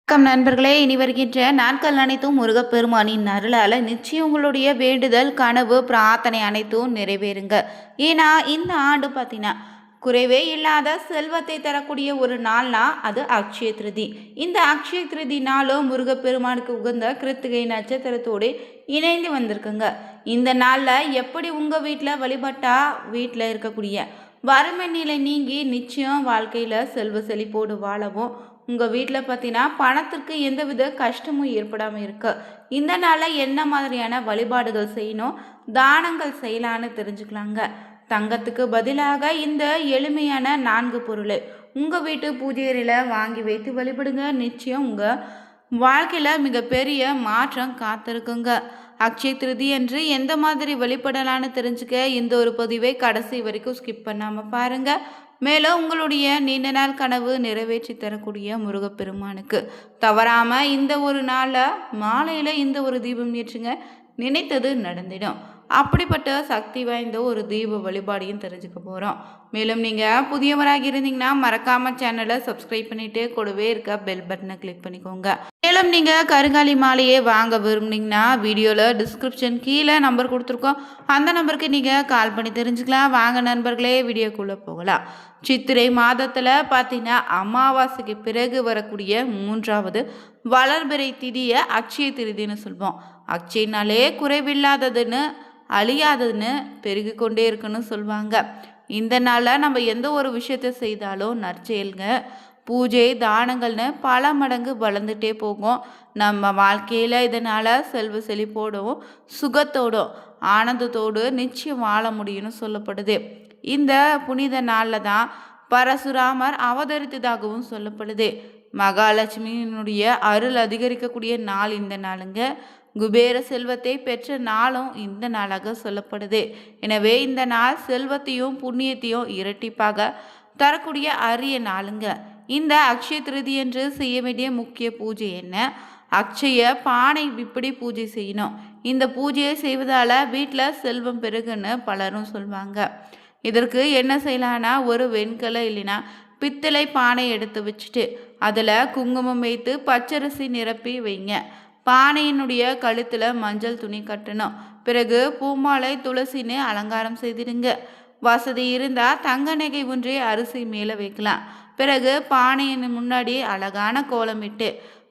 வணக்கம் நண்பர்களே, இனி வருகின்ற நாட்கள் அனைத்தும் முருகப்பெருமானின் அருளால் நிச்சயம் உங்களுடைய வேண்டுதல், கனவு, பிரார்த்தனை அனைத்தும் நிறைவேறுங்க. ஏன்னா இந்த ஆண்டு பார்த்தீங்கன்னா குறைவே இல்லாத செல்வத்தை தரக்கூடிய ஒரு நாள்னா அது அக்ஷய திருதி. இந்த அக்ஷய திருதி நாளும் முருகப்பெருமானுக்கு உகந்த கிருத்திகை நட்சத்திரத்தோடு இணைந்து வந்திருக்குங்க. இந்த நாளில் எப்படி உங்கள் வீட்டில் வழிபட்டா வீட்டில் இருக்கக்கூடிய வறுமை நிலை நீங்கி நிச்சயம் வாழ்க்கையில் செல்வ செழிப்போடு வாழவும், உங்கள் வீட்டில் பார்த்தீங்கன்னா பணத்திற்கு எந்தவித கஷ்டமும் ஏற்படாமல் இருக்கு. இந்த நாளில் என்ன மாதிரியான வழிபாடுகள் செய்யணும், தானங்கள் செய்யலான்னு தெரிஞ்சுக்கலாங்க. தங்கத்துக்கு பதிலாக இந்த எளிமையான 4 பொருள் உங்கள் வீட்டு பூஜை அறையில் வாங்கி வைத்து வழிபடுங்க. நிச்சயம் உங்கள் வாழ்க்கையில் மிகப்பெரிய மாற்றம் காத்திருக்குங்க. அக்ஷய திருதி என்று எந்த மாதிரி வழிபடலான்னு தெரிஞ்சுக்க இந்த ஒரு பதிவை கடைசி வரைக்கும் ஸ்கிப் பண்ணாமல் பாருங்கள். மேலும் உங்களுடைய நீண்ட நாள் கனவு நிறைவேற்றி தரக்கூடிய முருகப்பெருமானுக்கு தவறாமல் இந்த ஒரு நாளில் மாலையில் இந்த ஒரு தீபம் ஏற்றுங்க. நினைத்தது நடந்திடும். அப்படிப்பட்ட சக்தி வாய்ந்த ஒரு தீப வழிபாடையும் தெரிஞ்சுக்க போகிறோம். மேலும் நீங்கள் புதியவராக இருந்தீங்கன்னா மறக்காமல் சேனலை சப்ஸ்கிரைப் பண்ணிவிட்டு கூடவே இருக்க பெல் பட்டனை கிளிக் பண்ணிக்கோங்க. மேலும் நீங்கள் கருங்காலி மாலையே வாங்க விரும்புனீங்கன்னா வீடியோவில் டிஸ்கிரிப்ஷன் கீழே நம்பர் கொடுத்துருக்கோம். அந்த நம்பருக்கு நீங்கள் கால் பண்ணி தெரிஞ்சுக்கலாம். வாங்க நண்பர்களே, வீடியோக்குள்ளே போகலாம். சித்திரை மாதத்தில் பார்த்தீங்கன்னா அமாவாசைக்கு பிறகு வரக்கூடிய 3வது வளர்பிறை திதியை அக்ஷய திருதின்னு சொல்வோம். அக்ஷயனாலே குறைவில்லாததுன்னு, அழியாததுன்னு, பெருகி கொண்டே இருக்குன்னு சொல்லுவாங்க. இந்த நாளில் நம்ம எந்த ஒரு விஷயத்தை செய்தாலும் நற்செயல்ங்க, பூஜை, தானங்கள்னு பல மடங்கு வளர்ந்துட்டே போகும். நம்ம வாழ்க்கையில் இதனால் செல்வ செழிப்போடும், சுகத்தோடும், ஆனந்தத்தோடு நிச்சயம் வாழ முடியும்னு சொல்லப்படுது. இந்த புனித நாளில் தான் பரசுராமர் அவதரித்ததாகவும் சொல்லப்படுது. மகாலட்சுமியினுடைய அருள் அதிகரிக்கக்கூடிய நாள் இந்த நாளுங்க. குபேர செல்வத்தை பெற்ற நாளும் இந்த நாளாக சொல்லப்படுது. எனவே இந்த நாள் செல்வத்தையும் புண்ணியத்தையும் இரட்டிப்பாக தரக்கூடிய அரிய நாளுங்க. இந்த அக்ஷய திருதி என்று செய்ய வேண்டிய முக்கிய பூஜை என்ன? அக்ஷய பானை இப்படி பூஜை செய்யணும். இந்த பூஜையை செய்வதால் வீட்டில் செல்வம் பெருகுன்னு பலரும் சொல்லுவாங்க. இதற்கு என்ன செய்யலான்னா, ஒரு வெண்கல இல்லைன்னா பித்தளை பானை எடுத்து வச்சுட்டு அதில் குங்குமம் வைத்து பச்சரிசி நிரப்பி வைங்க. பானையினுடைய கழுத்தில் மஞ்சள் துணி கட்டணும். பிறகு பூமாலை, துளசின்னு அலங்காரம் செய்திடுங்க. வசதி இருந்தால் தங்க நகை ஒன்றே அரிசி மேலே வைக்கலாம். பிறகு பானையின் முன்னாடி அழகான கோலமிட்டு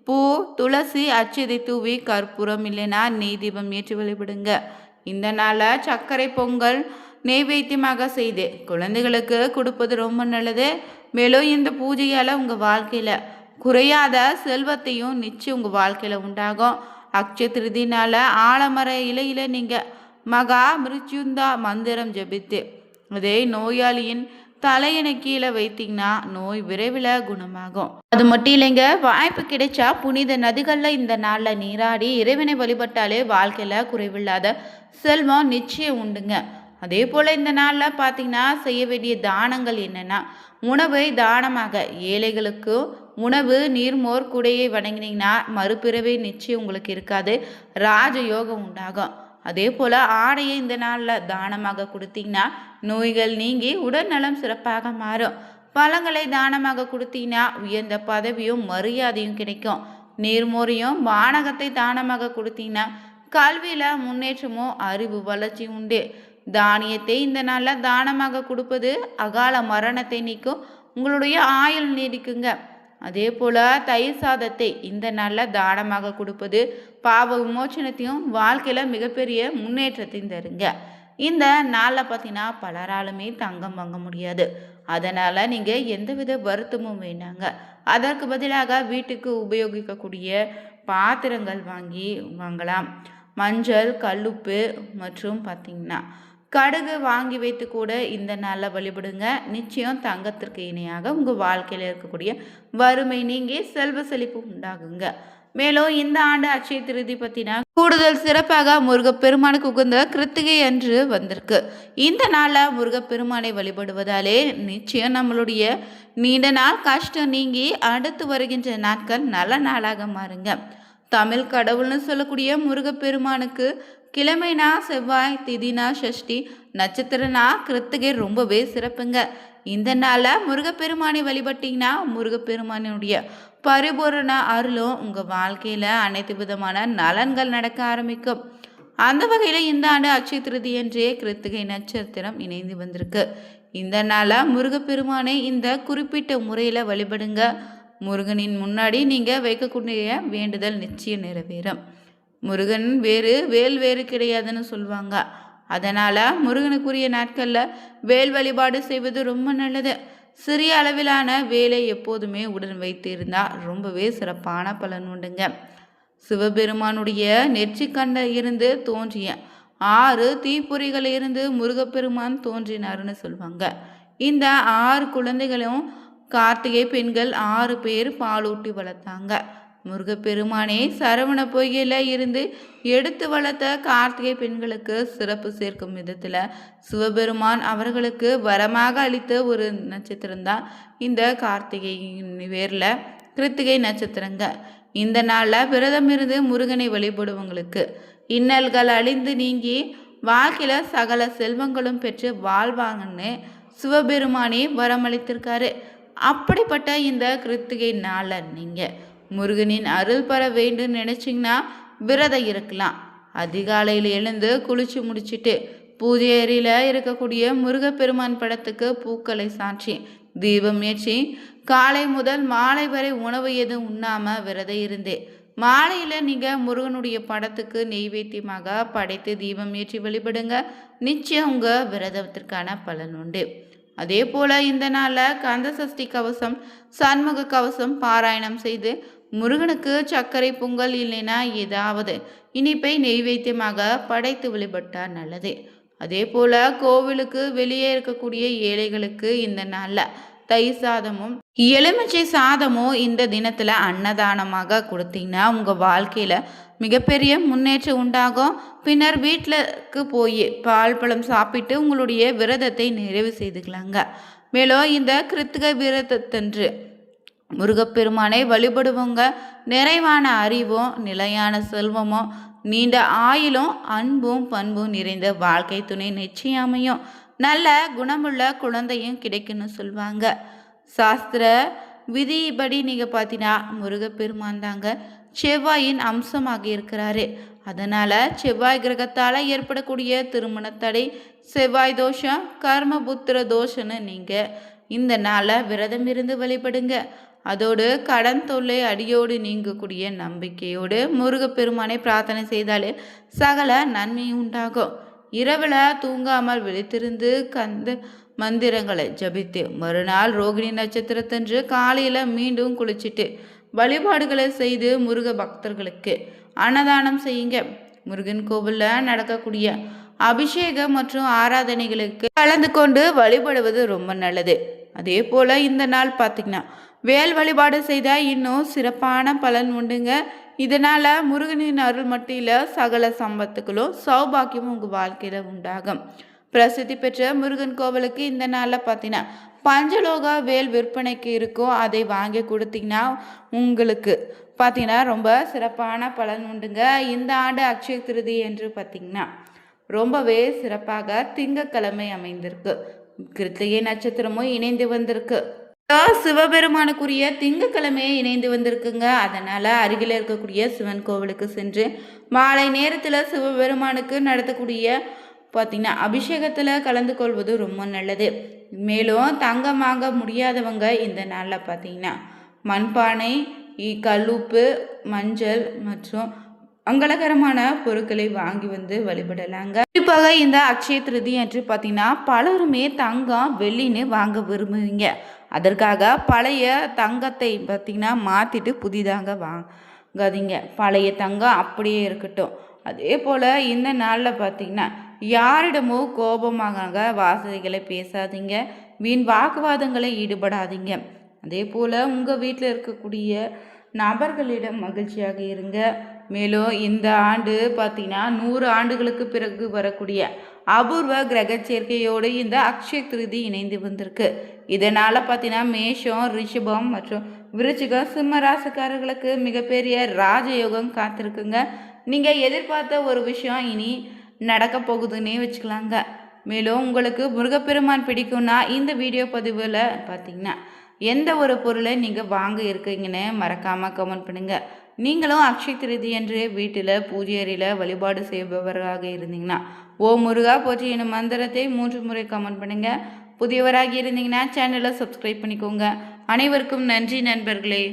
பூ, துளசி, அச்சதை தூவி கற்பூரம் இல்லைன்னா நெய் தீபம் ஏற்றி வழிபடுங்க. இந்த நாளில் சர்க்கரை பொங்கல் நெய்வேத்தியமாக செய்து குழந்தைகளுக்கு கொடுப்பது ரொம்ப நல்லது. மேலும் இந்த பூஜையால் உங்கள் வாழ்க்கையில் குறையாத செல்வத்தையும் நிச்சயம் உங்கள் வாழ்க்கையில் உண்டாகும். அக்ஷய திருதினால் ஆலமர இலையில் நீங்கள் மகா மிருத்யுந்தா மந்திரம் ஜபித்து அதே நோயாளியின் தலையணை கீழே வைத்தீங்கன்னா நோய் விரைவில் குணமாகும். அது மட்டும் இல்லைங்க, வாய்ப்பு கிடைச்சா புனித நதிகளில் இந்த நாளில் நீராடி இறைவனை வழிபட்டாலே வாழ்க்கையில் குறைவில்லாத செல்வம் நிச்சயம் உண்டுங்க. அதே போல் இந்த நாளில் பார்த்தீங்கன்னா செய்ய வேண்டிய தானங்கள் என்னென்னா, உணவை தானமாக ஏழைகளுக்கு உணவு, நீர்மோர், குடையை வணங்கினீங்கன்னா மறுபிறவை நிச்சயம் உங்களுக்கு இருக்காது, ராஜயோகம் உண்டாகும். அதே போல் ஆடையை இந்த நாளில் தானமாக கொடுத்தீங்கன்னா நோய்கள் நீங்கி உடல்நலம் சிறப்பாக மாறும். பழங்களை தானமாக கொடுத்தீங்கன்னா உயர்ந்த பதவியும் மரியாதையும் கிடைக்கும். நீர்மோரையும் வானகத்தை தானமாக கொடுத்தீங்கன்னா கல்வியில் முன்னேற்றமும் அறிவு வளர்ச்சி உண்டு. தானியத்தை இந்த நாளில் தானமாக கொடுப்பது அகால மரணத்தை நீக்கும், உங்களுடைய ஆயுள் நீடிக்குங்க. அதே போல் தயிர் சாதத்தை இந்த நாளில் தானமாக கொடுப்பது பாவ விமோச்சனத்தையும் வாழ்க்கையில் மிகப்பெரிய முன்னேற்றத்தையும் தருங்க. இந்த நாளில் பார்த்தீங்கன்னா பலராலுமே தங்கம் வாங்க முடியாது. அதனால் நீங்கள் எந்தவித வருத்தமும் வேண்டாங்க. அதற்கு பதிலாக வீட்டுக்கு உபயோகிக்கக்கூடிய பாத்திரங்கள் வாங்கலாம். மஞ்சள், கல்லுப்பு மற்றும் பார்த்திங்கன்னா கடுகு வாங்கி வைத்து கூட இந்த நாளில் வழிபடுங்க. நிச்சயம் தங்கத்திற்கு இணையாக உங்கள் வாழ்க்கையில் இருக்கக்கூடிய வறுமை நீங்கி செல்வ செழிப்பு உண்டாகுங்க. மேலும் இந்த ஆண்டு அக்ஷய திருதி பற்றினா கூடுதல் சிறப்பாக முருகப்பெருமானுக்கு உகந்த கிருத்திகை அன்று வந்திருக்கு. இந்த நாளில் முருகப்பெருமானை வழிபடுவதாலே நிச்சயம் நம்மளுடைய நீண்ட நாள் கஷ்டம் நீங்கி அடுத்து வருகின்ற நாட்கள் நல்ல நாளாக மாறுங்க. தமிழ் கடவுள்னு சொல்லக்கூடிய முருகப்பெருமானுக்கு கிழமைனா செவ்வாய், திதினா சஷ்டி, நட்சத்திரனா கிருத்திகை ரொம்பவே சிறப்புங்க. இந்த நாளில் முருகப்பெருமானை வழிபட்டிங்கன்னா முருகப்பெருமானுடைய பரிபூரண அருளும் உங்கள் வாழ்க்கையில் அனைத்து விதமான நலன்கள் நடக்க ஆரம்பிக்கும். அந்த வகையில் இந்த ஆண்டு அட்சய திருதியன்றே கிருத்திகை நட்சத்திரம் இணைந்து வந்திருக்கு. இந்த நாளாக முருகப்பெருமானை இந்த குறிப்பிட்ட முறையில் வழிபடுங்க. முருகனின் முன்னாடி நீங்கள் வைக்கக்கூடிய வேண்டுதல் நிச்சயம் நிறைவேறும். முருகன் வேறு வேல் வேறு கிடையாதுன்னு சொல்லுவாங்க. அதனால் முருகனுக்குரிய நாட்களில் வேல் வழிபாடு செய்வது ரொம்ப நல்லது. சிறிய அளவிலான வேலை எப்போதுமே உடன் வைத்து இருந்தால் ரொம்பவே சிறப்பான பலன் உண்டுங்க. சிவபெருமானுடைய நெற்றிக்கண்ட இருந்து தோன்றிய 6 தீப்பொறிகள் இருந்து முருகப்பெருமான் தோன்றினார்னு சொல்லுவாங்க. இந்த 6 குழந்தைகளும் கார்த்திகை பெண்கள் 6 பேர் பாலூட்டி வளர்த்தாங்க. முருகப்பெருமானே சரவண பொய்கையில் இருந்து எடுத்து வளர்த்த கார்த்திகை பெண்களுக்கு சிறப்பு சேர்க்கும் விதத்தில் சிவபெருமான் அவர்களுக்கு வரமாக அளித்த ஒரு நட்சத்திரம்தான் இந்த கார்த்திகையின் பேரில் கிருத்திகை நட்சத்திரங்க. இந்த நாளில் விரதம் இருந்து முருகனை வழிபடுவங்களுக்கு இன்னல்கள் அழிந்து நீங்கி வாழ்க்கையில் சகல செல்வங்களும் பெற்று வாழ்வாங்கன்னு சிவபெருமானே வரமளித்திருக்காரு. அப்படிப்பட்ட இந்த கிருத்திகை நாளில் நீங்கள் முருகனின் அருள் பெற வேண்டும் நினச்சிங்கன்னா விரதம் இருக்கலாம். அதிகாலையில் எழுந்து குளிச்சு முடிச்சுட்டு பூஜை அறையில் இருக்கக்கூடிய முருகப்பெருமான் படத்துக்கு பூக்களை சாற்றி தீபம் ஏற்றி காலை முதல் மாலை வரை உணவு எதுவும் உண்ணாமல் விரதம் இருந்து மாலையில் நீங்கள் முருகனுடைய படத்துக்கு நெய்வேத்தியமாக படைத்து தீபம் ஏற்றி வழிபடுங்க. நிச்சயம் உங்கள் விரதத்திற்கான பலன் உண்டு. அதே போல் இந்த நாளில் கந்த சஷ்டி கவசம் சண்முக கவசம் பாராயணம் செய்து முருகனுக்கு சர்க்கரை பொங்கல் இல்லைன்னா ஏதாவது இனிப்பை நெய்வேத்தியமாக படைத்து வழிபட்டால் நல்லது. அதே போல் கோவிலுக்கு வெளியே இருக்கக்கூடிய ஏழைகளுக்கு இந்த நாளில் தயிர் சாதமும் எலுமிச்சை சாதமும் இந்த தினத்தில் அன்னதானமாக கொடுத்தீங்கன்னா உங்கள் வாழ்க்கையில் மிகப்பெரிய முன்னேற்றம் உண்டாகும். பின்னர் வீட்டிற்கு போய் பால் பழம் சாப்பிட்டு உங்களுடைய விரதத்தை நிறைவு செய்துக்கலாங்க. மேலும் இந்த கிருத்திகை விரதத்தன்று முருகப்பெருமானை வழிபடுவங்க நிறைவான அறிவும் நிலையான செல்வமும் நீண்ட ஆயுளும் அன்பும் பண்பும் நிறைந்த வாழ்க்கை துணை நிச்சயம் அமையும். நல்ல குணமுள்ள குழந்தையும் கிடைக்குன்னு சொல்லுவாங்க. சாஸ்திர விதிப்படி நீங்கள் பார்த்தீங்கன்னா முருகப்பெருமான் தாங்க செவ்வாயின் அம்சமாக இருக்கிறாரு. அதனால் செவ்வாய் கிரகத்தால் ஏற்படக்கூடிய திருமண தடை, செவ்வாய் தோஷம், கர்மபுத்திர தோஷம்னு நீங்கள் இந்த நாளில் விரதம் இருந்து வழிபடுங்க. அதோடு கடன் தொல்லை அடியோடு நீங்கக்கூடிய நம்பிக்கையோடு முருகப்பெருமானை பிரார்த்தனை செய்தாலே சகல நன்மை உண்டாகும். இரவில் தூங்காமல் விழித்திருந்து கந்த மந்திரங்களை ஜபித்து மறுநாள் ரோகிணி நட்சத்திரத்தன்று காலையில் மீண்டும் குளிச்சுட்டு வழிபாடுகளை செய்து முருக பக்தர்களுக்கு அன்னதானம் செய்யுங்க. முருகன் கோவிலில் நடக்கக்கூடிய அபிஷேகம் மற்றும் ஆராதனைகளுக்கு கலந்து கொண்டு வழிபடுவது ரொம்ப நல்லது. அதே போல் இந்த நாள் பார்த்திங்கன்னா வேல் வழிபாடு செய்தால் இன்னும் சிறப்பான பலன் உண்டுங்க. இதனால் முருகனின் அருள் மட்டும் இல்லை சகல சம்பத்துக்களும் சௌபாக்கியமும் உங்கள் வாழ்க்கையில் உண்டாகும். பிரசித்தி பெற்ற முருகன் கோவிலுக்கு இந்த நாளில் பார்த்தீங்கன்னா பஞ்சலோக வேல் விற்பனைக்கு இருக்கும். அதை வாங்கி கொடுத்தீங்கன்னா உங்களுக்கு பார்த்தீங்கன்னா ரொம்ப சிறப்பான பலன் உண்டுங்க. இந்த ஆண்டு அட்சய திருதி என்று பார்த்தீங்கன்னா ரொம்பவே சிறப்பாக திங்கட்கிழமை அமைந்திருக்கு. கிருத்திகை நட்சத்திரமும் இணைந்து வந்திருக்கு. சிவபெருமானுக்குரிய திங்கக்கிழமையே இணைந்து வந்திருக்குங்க. அதனால் அருகில் இருக்கக்கூடிய சிவன் கோவிலுக்கு சென்று மாலை நேரத்தில் சிவபெருமானுக்கு நடத்தக்கூடிய பார்த்திங்கன்னா அபிஷேகத்தில் கலந்து கொள்வது ரொம்ப நல்லது. மேலும் தங்கம் வாங்க முடியாதவங்க இந்த நாளில் பார்த்திங்கன்னா மண்பானை, கல்லுப்பு, மஞ்சள் மற்றும் மங்களகரமான பொருட்களை வாங்கி வந்து வழிபடலாங்க. குறிப்பாக இந்த அட்சய திருதி என்று பார்த்தீங்கன்னா பலருமே தங்கம் வெள்ளின்னு வாங்க விரும்புவீங்க. அதற்காக பழைய தங்கத்தை பார்த்திங்கன்னா மாற்றிட்டு புதிதாக வாங்காதீங்க. பழைய தங்கம் அப்படியே இருக்கட்டும். அதே போல் இந்த நாளில் பார்த்திங்கன்னா யாரிடமும் கோபமாக வார்த்தைகளை பேசாதீங்க. வீண் வாக்குவாதங்களை ஈடுபடாதீங்க. அதே போல் உங்கள் வீட்டில் இருக்கக்கூடிய நபர்களிடம் மகிழ்ச்சியாக இருங்க. மேலும் இந்த ஆண்டு பார்த்திங்கன்னா 100 ஆண்டுகளுக்கு பிறகு வரக்கூடிய அபூர்வ கிரக சேர்க்கையோடு இந்த அக்ஷய திருதி இணைந்து வந்திருக்கு. இதனால் பார்த்தீங்கன்னா மேஷம், ரிஷபம் மற்றும் விருச்சிகம், சிம்ம ராசிக்காரர்களுக்கு மிகப்பெரிய ராஜயோகம் காத்திருக்குங்க. நீங்கள் எதிர்பார்த்த ஒரு விஷயம் இனி நடக்க போகுதுன்னே வச்சுக்கலாங்க. மேலும் உங்களுக்கு முருகப்பெருமான் பிடிக்கும்னா இந்த வீடியோ பதிவில் பார்த்தீங்கன்னா எந்த ஒரு பொருளை நீங்கள் வாங்க இருக்கீங்கன்னு மறக்காமல் கமெண்ட் பண்ணுங்கள். நீங்களும் அக்ஷய திருதி என்று வீட்டில் பூஜை அறையில் வழிபாடு செய்பவராக இருந்தீங்கன்னா ஓ முருகா போற்றி எனும் மந்திரத்தை 3 முறை கமெண்ட் பண்ணுங்கள். புதியவராக இருந்தீங்கன்னா சேனலை சப்ஸ்கிரைப் பண்ணிக்கோங்க. அனைவருக்கும் நன்றி நண்பர்களே.